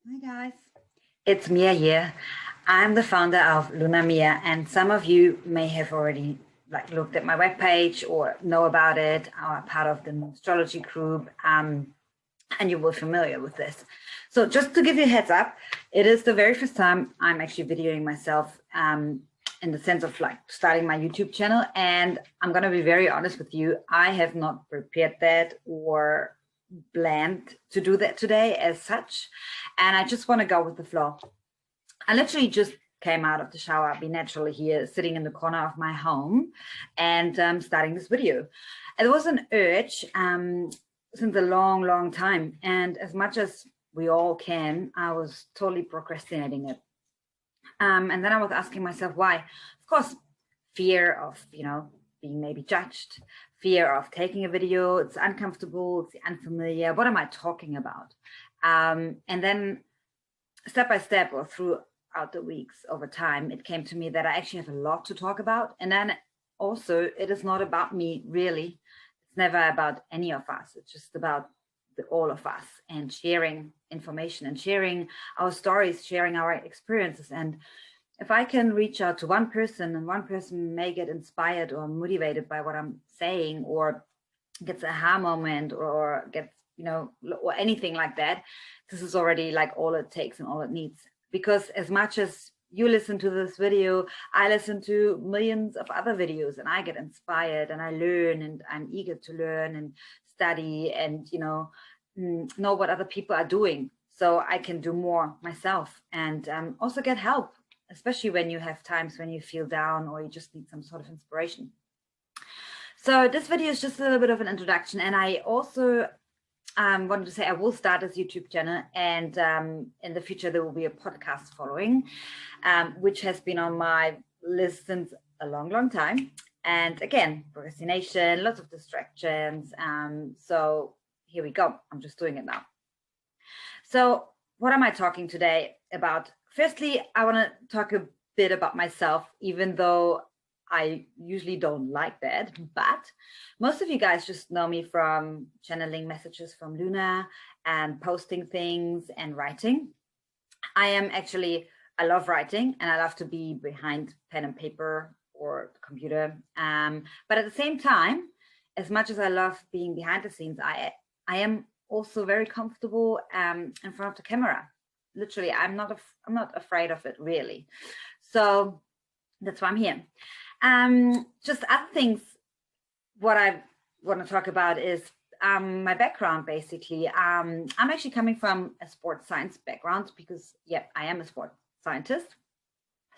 Hi guys, it's Mia here. I'm the founder of Luna Mia, and some of you may have already looked at my webpage or know about it, or are part of the astrology group, and you were familiar with this. So just to give you a heads up, it is the very first time I'm actually videoing myself in the sense of starting my YouTube channel, and I'm going to be very honest with you. I have not prepared that or planned to do that today as such, and I just want to go with the flow. I literally just came out of the shower. I'll be naturally here sitting in the corner of my home and starting this video. It was an urge since a long time, and as much as we all can, I was totally procrastinating it. And then I was asking myself why. Of course, fear of being maybe judged, fear of taking a video, it's uncomfortable, it's unfamiliar, what am I talking about? And then step by step or throughout the weeks over time, it came to me that I actually have a lot to talk about. And then also, it is not about me, really. It's never about any of us. It's just about all of us and sharing information and sharing our stories, sharing our experiences. And if I can reach out to one person and one person may get inspired or motivated by what I'm saying, or gets a aha moment, or gets, or anything like that, this is already all it takes and all it needs. Because as much as you listen to this video, I listen to millions of other videos and I get inspired and I learn, and I'm eager to learn and study and, know what other people are doing so I can do more myself, and also get help, especially when you have times when you feel down or you just need some sort of inspiration. So this video is just a little bit of an introduction, and I also wanted to say I will start this YouTube channel, and in the future there will be a podcast following, which has been on my list since a long time. And again, procrastination, lots of distractions. So here we go. I'm just doing it now. So what am I talking today about? Firstly, I want to talk a bit about myself, even though I usually don't like that, but most of you guys just know me from channeling messages from Luna and posting things and writing. I love writing, and I love to be behind pen and paper or the computer. But at the same time, as much as I love being behind the scenes, I am also very comfortable in front of the camera. Literally, I'm not afraid of it, really. So that's why I'm here. Just other things, what I want to talk about is my background, basically. I'm actually coming from a sports science background because, yeah, I am a sports scientist,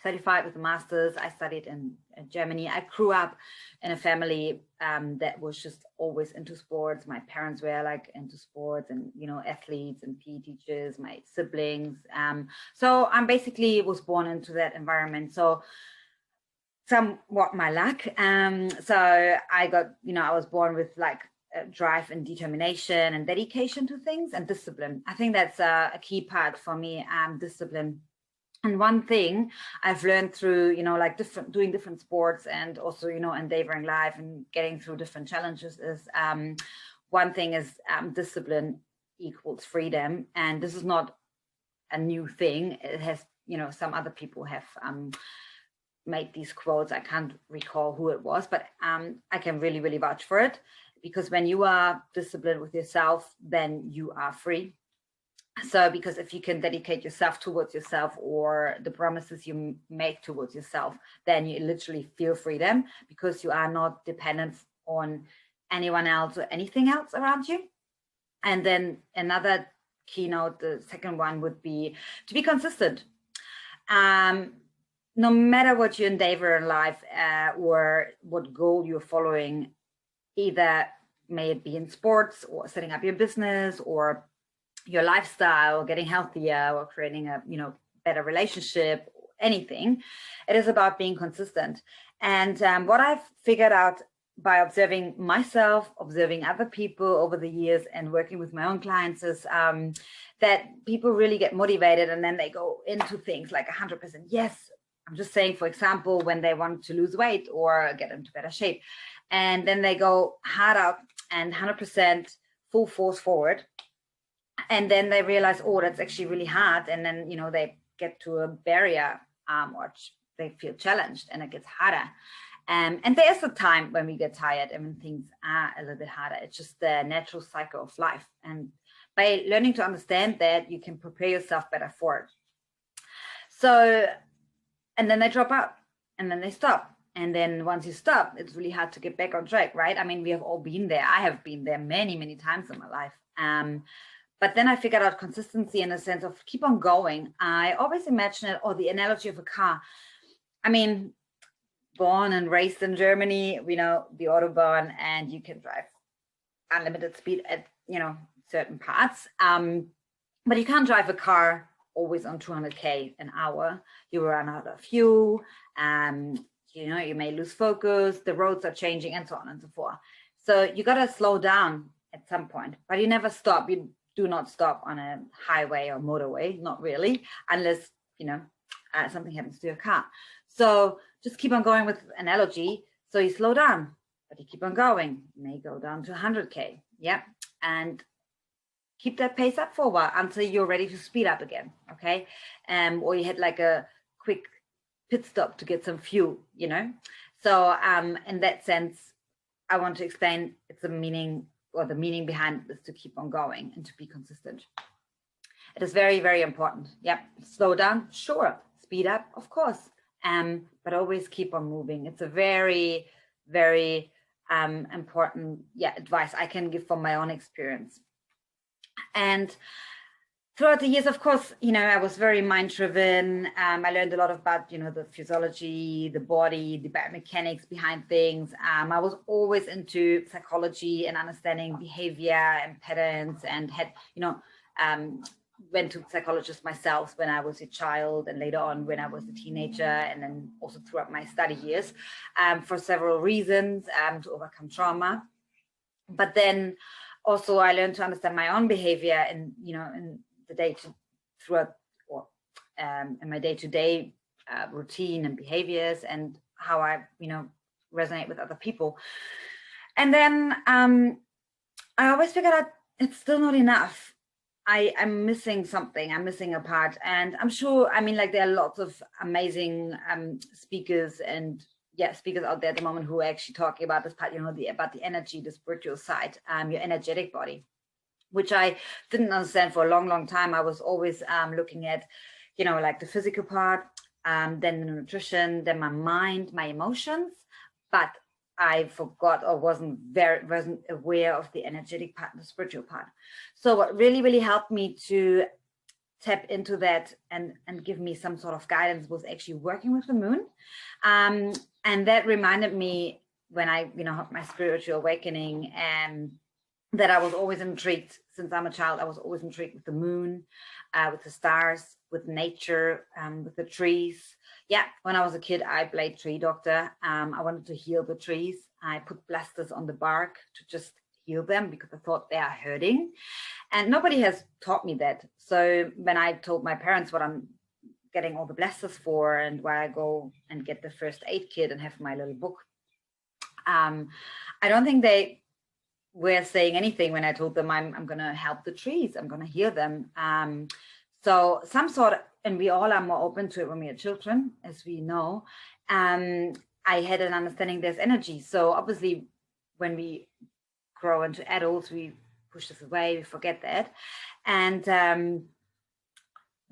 certified with a master's. I studied in Germany. I grew up in a family that was just always into sports. My parents were into sports and, athletes and PE teachers, my siblings. So I'm basically was born into that environment. So somewhat my luck. So I got, I was born with drive and determination and dedication to things and discipline. I think that's a key part for me, discipline. And one thing I've learned through, doing different sports and also, endeavoring life and getting through different challenges is one thing is discipline equals freedom. And this is not a new thing. It has, some other people have made these quotes. I can't recall who it was, but I can really vouch for it, because when you are disciplined with yourself, then you are free. So because if you can dedicate yourself towards yourself or the promises you make towards yourself, then you literally feel freedom, because you are not dependent on anyone else or anything else around you. And then another keynote, the second one, would be to be consistent. No matter what you endeavor in life or what goal you're following, either may it be in sports or setting up your business or your lifestyle, getting healthier, or creating a better relationship, anything, it is about being consistent. And what I've figured out by observing myself, observing other people over the years, and working with my own clients is that people really get motivated and then they go into things 100%. Yes, I'm just saying, for example, when they want to lose weight or get into better shape, and then they go hard out and 100% full force forward. And then they realize, oh, that's actually really hard. And then, you know, they get to a barrier, or they feel challenged, and it gets harder. And there's a time when we get tired and when things are a little bit harder. It's just the natural cycle of life. And by learning to understand that, you can prepare yourself better for it. So, and then they drop out, and then they stop. And then once you stop, it's really hard to get back on track, right? I mean, we have all been there. I have been there many, many times in my life. But then I figured out consistency in the sense of keep on going. I always imagine it, or the analogy of a car. I mean, born and raised in Germany, we know the Autobahn, and you can drive unlimited speed at, you know, certain parts. But you can't drive a car always on 200k an hour. You run out of fuel. You know, you may lose focus. The roads are changing, and so on and so forth. So you got to slow down at some point, but you never stop. You do not stop on a highway or motorway, not really, unless, you know, something happens to your car. So just keep on going with analogy. So you slow down, but you keep on going. You may go down to 100k, yeah, and keep that pace up for a while until you're ready to speed up again, okay? Or you had like a quick pit stop to get some fuel, you know? So in that sense, I want to explain it's a meaning, or the meaning behind this, to keep on going and to be consistent. It is very, very important. Yep. Slow down, sure. Speed up, of course. But always keep on moving. It's a very, very important advice I can give from my own experience. And throughout the years, of course, you know, I was very mind-driven. I learned a lot about, you know, the physiology, the body, the biomechanics behind things. I was always into psychology and understanding behavior and patterns, and had, you know, went to psychologists myself when I was a child, and later on when I was a teenager, and then also throughout my study years, for several reasons, to overcome trauma. But then also I learned to understand my own behavior, and, you know, in the in my day-to-day routine and behaviors, and how I, you know, resonate with other people. And then I always figured out it's still not enough. I'm missing something. I'm missing a part. And I'm sure, I mean, like, there are lots of amazing speakers and speakers out there at the moment who are actually talking about this part, you know, about the energy, the spiritual side, your energetic body, which I didn't understand for a long, long time. I was always looking at, you know, like the physical part, then the nutrition, then my mind, my emotions, but I forgot, or wasn't aware of the energetic part, the spiritual part. So what really, really helped me to tap into that and give me some sort of guidance was actually working with the moon. And that reminded me, when I, you know, had my spiritual awakening, and that I was always intrigued, since I'm a child, I was always intrigued with the moon, with the stars, with nature, with the trees. Yeah, when I was a kid, I played tree doctor. I wanted to heal the trees. I put blasters on the bark to just heal them because I thought they are hurting. And nobody has taught me that. So when I told my parents what I'm getting all the blasters for, and why I go and get the first aid kit and have my little book, I don't think they were saying anything when I told them I'm going to help the trees, I'm going to heal them. So some sort of, and we all are more open to it when we are children, as we know. I had an understanding there's energy. So obviously when we grow into adults, we push this away, we forget that. And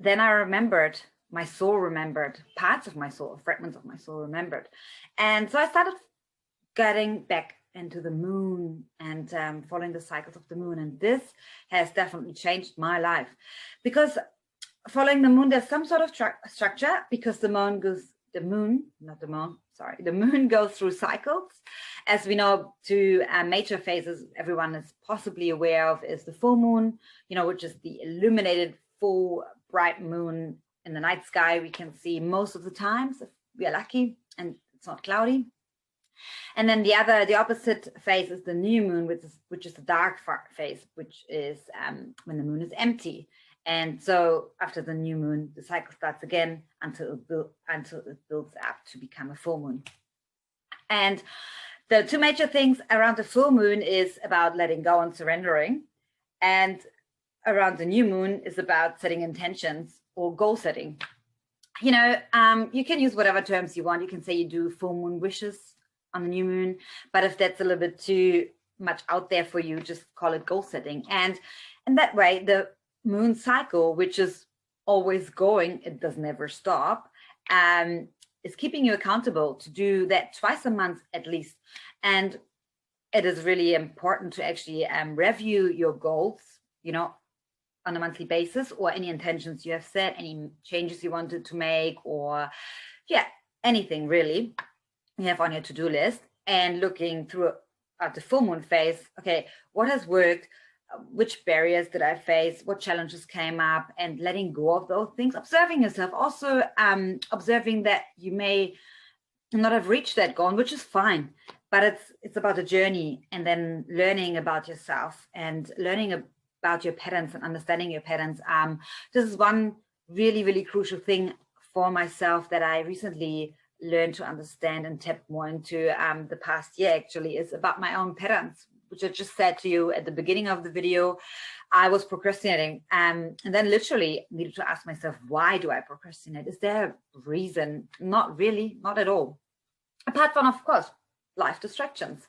then I remembered, my soul remembered, parts of my soul, fragments of my soul remembered. And so I started getting back into the moon and following the cycles of the moon. And this has definitely changed my life, because following the moon, there's some sort of structure, because the moon goes through cycles. As we know, two major phases everyone is possibly aware of is the full moon, you know, which is the illuminated full bright moon in the night sky we can see most of the times if we are lucky and it's not cloudy. And then the opposite phase is the new moon, which is the dark phase, which is when the moon is empty. And so after the new moon, the cycle starts again until it builds up to become a full moon. And the two major things around the full moon is about letting go and surrendering. And around the new moon is about setting intentions or goal setting. You know, you can use whatever terms you want. You can say you do full moon wishes on the new moon, but if that's a little bit too much out there for you, just call it goal setting. And that way, the moon cycle, which is always going, it does never stop, is keeping you accountable to do that twice a month at least. And it is really important to actually review your goals, you know, on a monthly basis, or any intentions you have set, any changes you wanted to make, or yeah, anything really you have on your to-do list, and looking through at the full moon phase. Okay, what has worked? Which barriers did I face? What challenges came up? And letting go of those things, observing yourself, also observing that you may not have reached that goal, which is fine, but it's about a journey, and then learning about yourself and learning about your patterns and understanding your patterns. This is one really, really crucial thing for myself that I recently learned to understand and tap more into the past year, actually, is about my own patterns, which I just said to you at the beginning of the video. I was procrastinating, and then literally needed to ask myself, why do I procrastinate? Is there a reason? Not really, not at all. Apart from, of course, life distractions.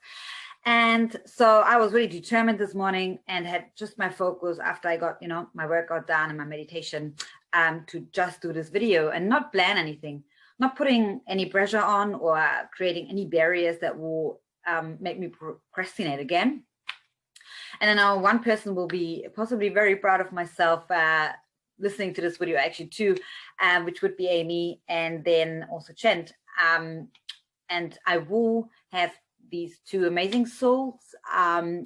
And so I was really determined this morning, and had just my focus after I got, you know, my workout done and my meditation, to just do this video and not plan anything, not putting any pressure on or creating any barriers that will make me procrastinate again. And I know one person will be possibly very proud of myself listening to this video actually too, which would be Amy, and then also Chent. And I will have these two amazing souls on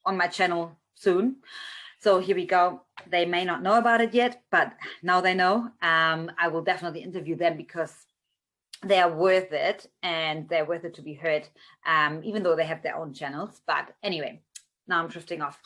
my channel soon. So here we go. They may not know about it yet, but now they know. I will definitely interview them because they are worth it, and they're worth it to be heard, even though they have their own channels. But anyway, now I'm drifting off.